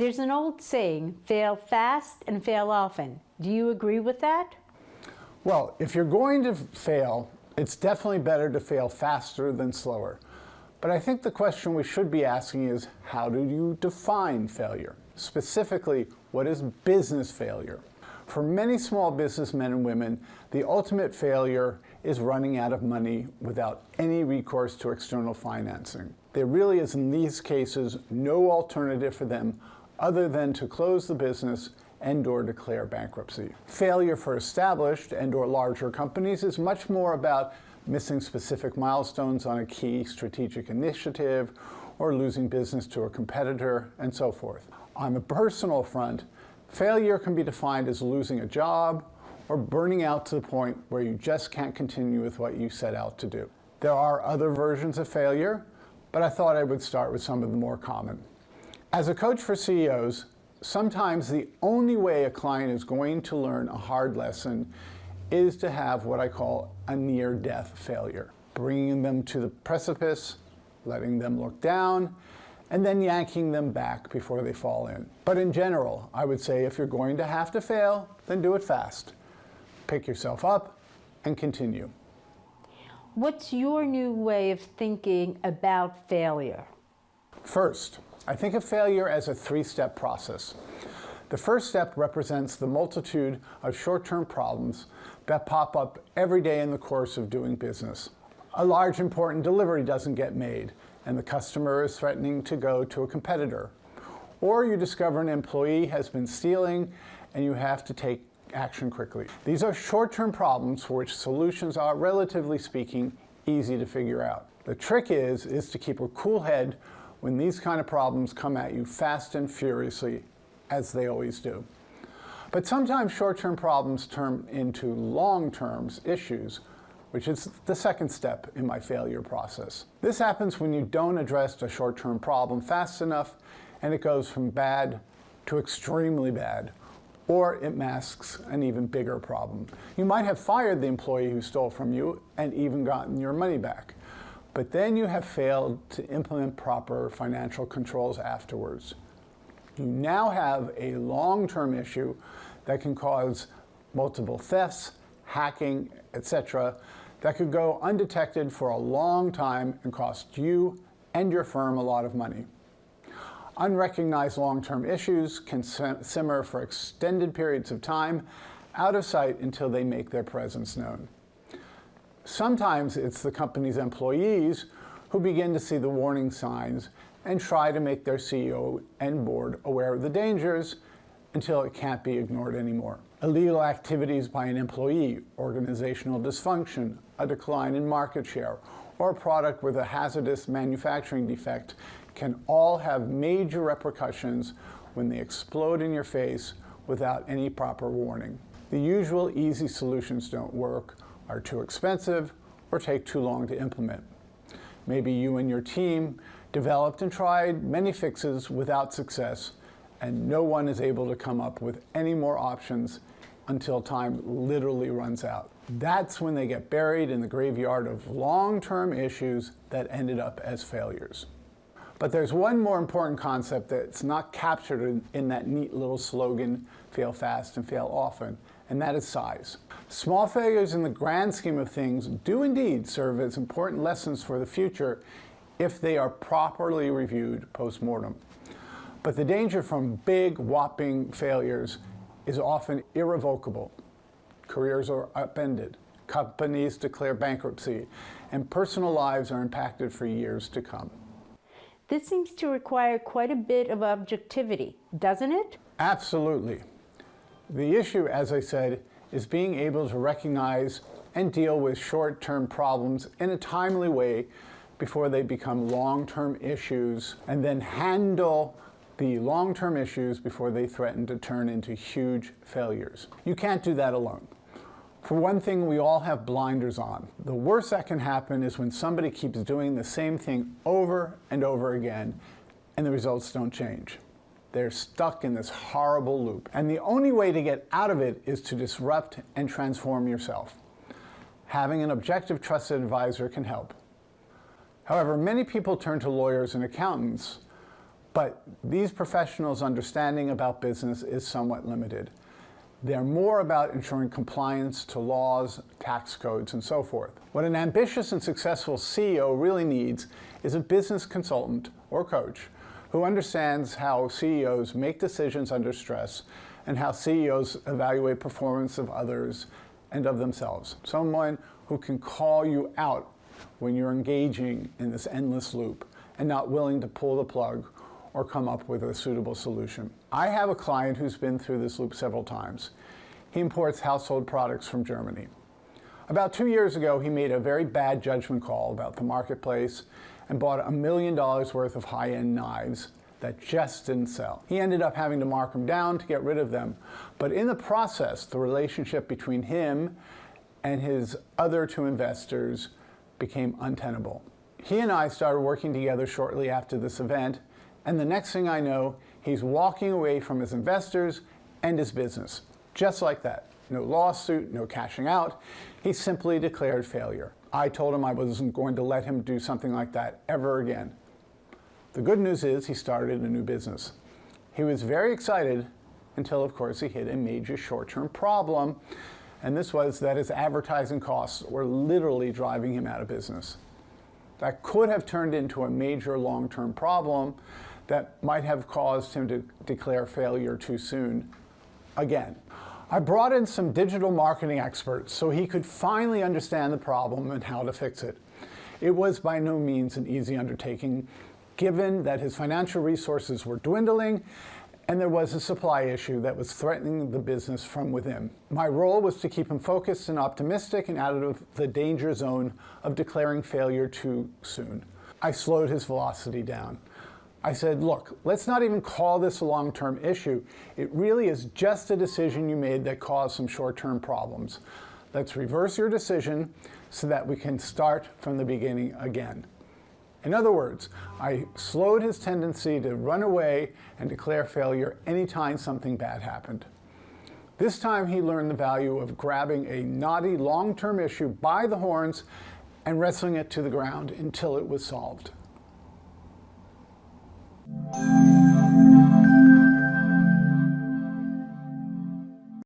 There's an old saying, fail fast and fail often. Do you agree with that? Well, if you're going to fail, it's definitely better to fail faster than slower. But I think the question we should be asking is, how do you define failure? Specifically, what is business failure? For many small businessmen and women, the ultimate failure is running out of money without any recourse to external financing. There really is, in these cases, no alternative for them other than to close the business and/or declare bankruptcy. Failure for established and/or larger companies is much more about missing specific milestones on a key strategic initiative, or losing business to a competitor, and so forth. On the personal front, failure can be defined as losing a job or burning out to the point where you just can't continue with what you set out to do. There are other versions of failure, but I thought I would start with some of the more common. As a coach for CEOs, sometimes the only way a client is going to learn a hard lesson is to have what I call a near-death failure, bringing them to the precipice, letting them look down, and then yanking them back before they fall in. But in general, I would say if you're going to have to fail, then do it fast. Pick yourself up and continue. What's your new way of thinking about failure? First, I think of failure as a three-step process. The first step represents the multitude of short-term problems that pop up every day in the course of doing business. A large important delivery doesn't get made, and the customer is threatening to go to a competitor. Or you discover an employee has been stealing and you have to take action quickly. These are short-term problems for which solutions are, relatively speaking, easy to figure out. The trick is to keep a cool head when these kind of problems come at you fast and furiously, as they always do. But sometimes short-term problems turn into long-term issues, which is the second step in my failure process. This happens when you don't address a short-term problem fast enough and it goes from bad to extremely bad, or it masks an even bigger problem. You might have fired the employee who stole from you and even gotten your money back, but then you have failed to implement proper financial controls afterwards. You now have a long-term issue that can cause multiple thefts, hacking, etc., that could go undetected for a long time and cost you and your firm a lot of money. Unrecognized long-term issues can simmer for extended periods of time, out of sight until they make their presence known. Sometimes it's the company's employees who begin to see the warning signs and try to make their CEO and board aware of the dangers until it can't be ignored anymore. Illegal activities by an employee, organizational dysfunction, a decline in market share, or a product with a hazardous manufacturing defect can all have major repercussions when they explode in your face without any proper warning. The usual easy solutions don't work, are too expensive, or take too long to implement. Maybe you and your team developed and tried many fixes without success, and no one is able to come up with any more options until time literally runs out. That's when they get buried in the graveyard of long-term issues that ended up as failures. But there's one more important concept that's not captured in that neat little slogan, fail fast and fail often, and that is size. Small failures in the grand scheme of things do indeed serve as important lessons for the future if they are properly reviewed post-mortem. But the danger from big, whopping failures is often irrevocable. Careers are upended, companies declare bankruptcy, and personal lives are impacted for years to come. This seems to require quite a bit of objectivity, doesn't it? Absolutely. The issue, as I said, is being able to recognize and deal with short-term problems in a timely way before they become long-term issues, and then handle the long-term issues before they threaten to turn into huge failures. You can't do that alone. For one thing, we all have blinders on. The worst that can happen is when somebody keeps doing the same thing over and over again, and the results don't change. They're stuck in this horrible loop. And the only way to get out of it is to disrupt and transform yourself. Having an objective, trusted advisor can help. However, many people turn to lawyers and accountants, But these professionals' understanding about business is somewhat limited. They're more about ensuring compliance to laws, tax codes, and so forth. What an ambitious and successful CEO really needs is a business consultant or coach who understands how CEOs make decisions under stress and how CEOs evaluate performance of others and of themselves. Someone who can call you out when you're engaging in this endless loop and not willing to pull the plug or come up with a suitable solution. I have a client who's been through this loop several times. He imports household products from Germany. About 2 years ago, he made a very bad judgment call about the marketplace and bought $1 million worth of high-end knives that just didn't sell. He ended up having to mark them down to get rid of them, but in the process, the relationship between him and his other two investors became untenable. He and I started working together shortly after this event, and the next thing I know, he's walking away from his investors and his business. Just like that. No lawsuit, no cashing out. He simply declared failure. I told him I wasn't going to let him do something like that ever again. The good news is he started a new business. He was very excited until, of course, he hit a major short-term problem, and this was that his advertising costs were literally driving him out of business. That could have turned into a major long-term problem that might have caused him to declare failure too soon again. I brought in some digital marketing experts so he could finally understand the problem and how to fix it. It was by no means an easy undertaking, given that his financial resources were dwindling and there was a supply issue that was threatening the business from within. My role was to keep him focused and optimistic and out of the danger zone of declaring failure too soon. I slowed his velocity down. I said, look, let's not even call this a long-term issue. It really is just a decision you made that caused some short-term problems. Let's reverse your decision so that we can start from the beginning again. In other words, I slowed his tendency to run away and declare failure anytime something bad happened. This time he learned the value of grabbing a knotty long-term issue by the horns and wrestling it to the ground until it was solved.